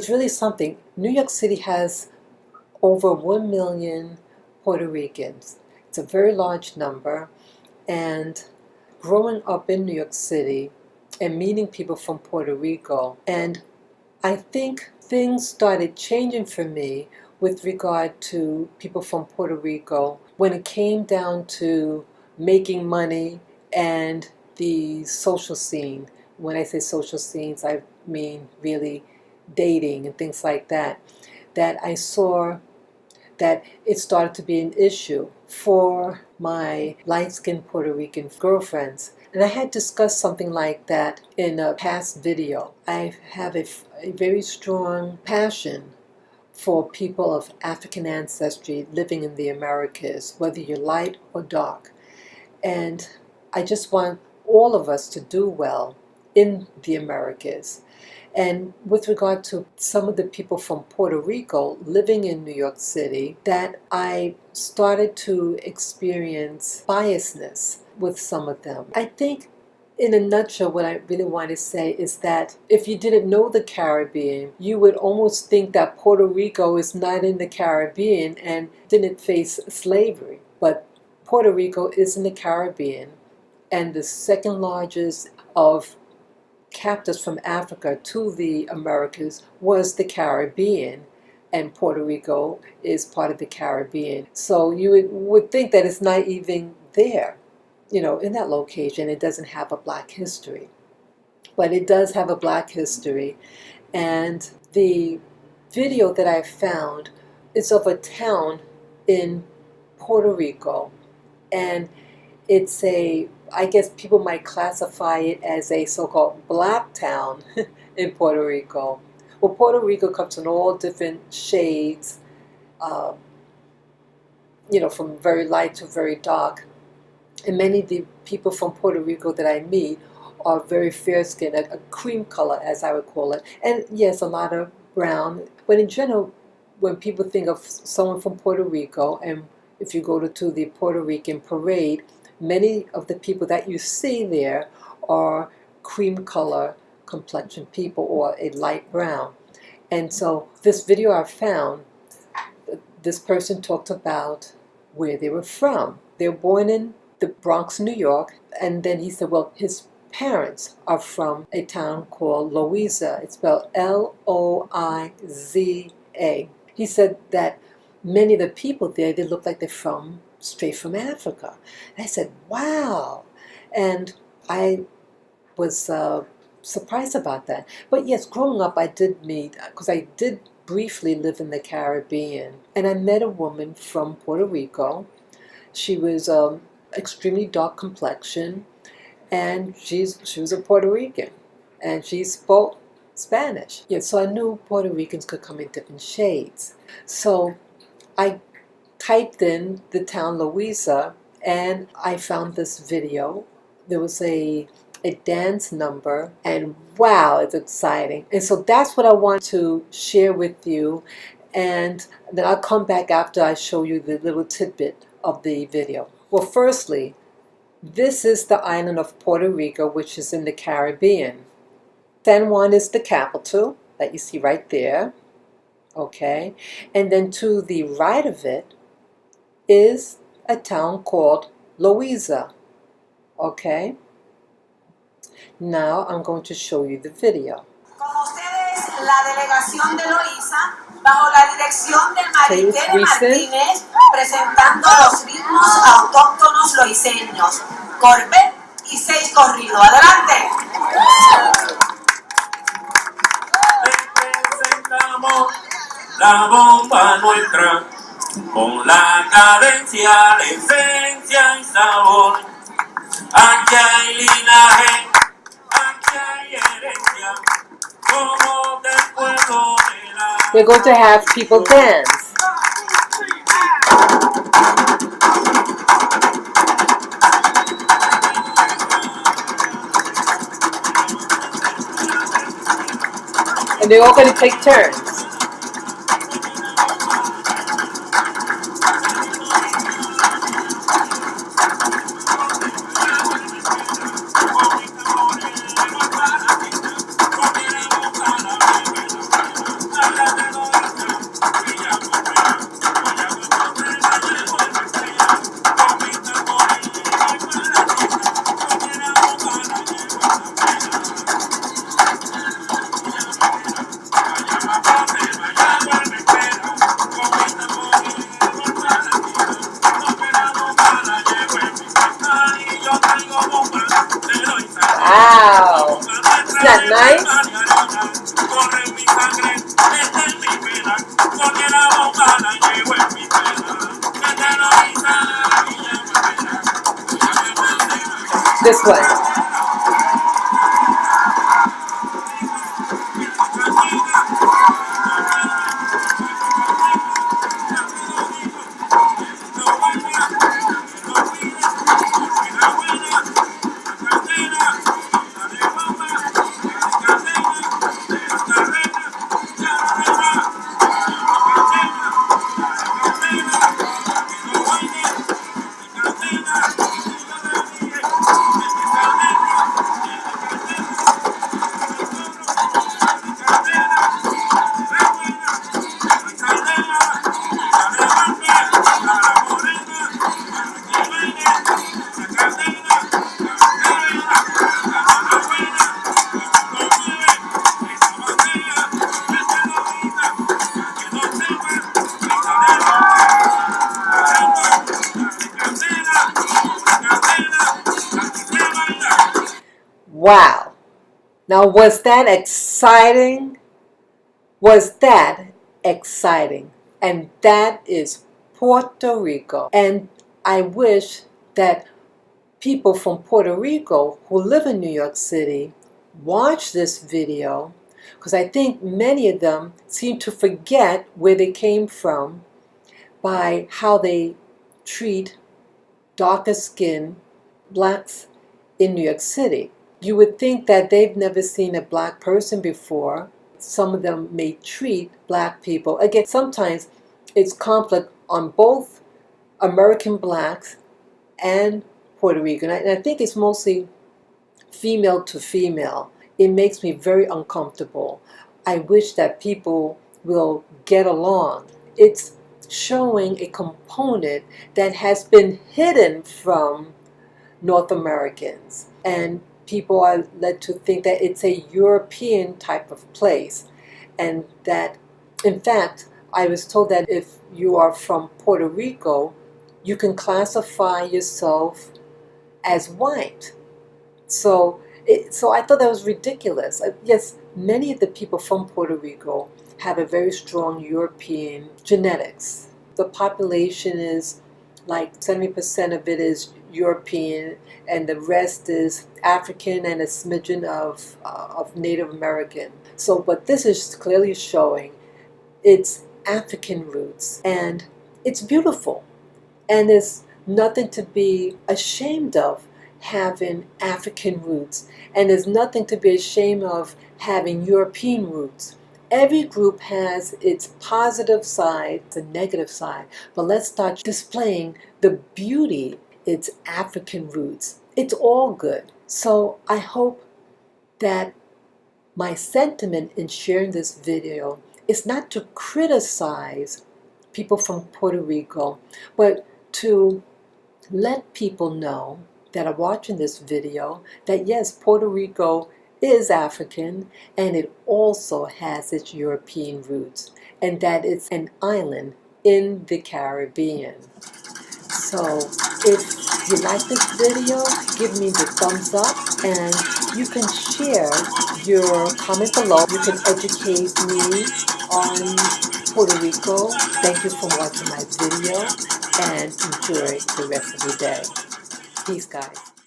it's really something. New York City has over 1 million Puerto Ricans. It's a very large number, and growing up in New York City and meeting people from Puerto Rico, and I think things started changing for me with regard to people from Puerto Rico when it came down to making money and the social scene. When I say social scenes, I mean really dating and things like that. That I saw that it started to be an issue for my light-skinned Puerto Rican girlfriends. And I had discussed something like that in a past video. I have a very strong passion for people of African ancestry living in the Americas, whether you're light or dark. And I just want all of us to do well in the Americas. And with regard to some of the people from Puerto Rico living in New York City, that I started to experience biasness with some of them. I think in a nutshell, what I really want to say is that if you didn't know the Caribbean, you would almost think that Puerto Rico is not in the Caribbean and didn't face slavery. But Puerto Rico is in the Caribbean, and the second largest of captives from Africa to the Americas was the Caribbean, and Puerto Rico is part of the Caribbean. So you would think that it's not even there, in that location. It doesn't have a black history. But it does have a black history. And the video that I found is of a town in Puerto Rico. And it's I guess people might classify it as a so-called black town in Puerto Rico. Well, Puerto Rico comes in all different shades, from very light to very dark. And many of the people from Puerto Rico that I meet are very fair-skinned, a cream color, as I would call it. And yes, a lot of brown. But in general, when people think of someone from Puerto Rico, and if you go to the Puerto Rican parade, many of the people that you see there are cream color complexion people or a light brown. And so this video I found, this person talked about where they were from. They were born in the Bronx, New York, and then he said, well, his parents are from a town called Loiza. It's spelled Loiza. He said that many of the people there, they look like they're straight from Africa. And I said, wow. And I was surprised about that. But yes, growing up, I did meet, because I did briefly live in the Caribbean, and I met a woman from Puerto Rico. She was extremely dark complexion, and she was a Puerto Rican, and she spoke Spanish. Yeah, so I knew Puerto Ricans could come in different shades. So I typed in the town Loiza, and I found this video. There was a dance number, and wow, it's exciting. And so that's what I want to share with you, and then I'll come back after I show you the little tidbit of the video. Well, firstly, this is the island of Puerto Rico, which is in the Caribbean. San Juan is the capital that you see right there. Okay, and then to the right of it is a town called Loiza. Okay, now I'm going to show you the video. Con ustedes, la delegación de Loiza, bajo la dirección del Maritere Martínez, presentando los ritmos autóctonos loiseños, Corbet y 6 corridos. ¡Adelante! Representamos la bomba nuestra, con la cadencia, la esencia y sabor. Aquí hay linaje, aquí hay herencia, como del pueblo de la... We're going to have people dance. And they're all going to take turns. This one. Wow. Now, was that exciting? Was that exciting? And that is Puerto Rico. And I wish that people from Puerto Rico who live in New York City watch this video, because I think many of them seem to forget where they came from by how they treat darker skinned blacks in New York City. You would think that they've never seen a black person before. Some of them may treat black people. Again, sometimes it's conflict on both American blacks and Puerto Rican. And I think it's mostly female to female. It makes me very uncomfortable. I wish that people will get along. It's showing a component that has been hidden from North Americans. And people are led to think that it's a European type of place. And that, in fact, I was told that if you are from Puerto Rico, you can classify yourself as white. So I thought that was ridiculous. Yes, many of the people from Puerto Rico have a very strong European genetics. The population is like 70% of it is European, and the rest is African and a smidgen of Native American. So, but this is clearly showing its African roots, and it's beautiful. And there's nothing to be ashamed of having African roots, and there's nothing to be ashamed of having European roots. Every group has its positive side, the negative side, but let's start displaying the beauty, its African roots. It's all good. So I hope that my sentiment in sharing this video is not to criticize people from Puerto Rico, but to let people know that are watching this video that yes, Puerto Rico is African, and it also has its European roots, and that it's an island in the Caribbean. So if you like this video, give me the thumbs up, and you can share your comment below. You can educate me on Puerto Rico. Thank you for watching my video, and enjoy the rest of your day. Peace, guys.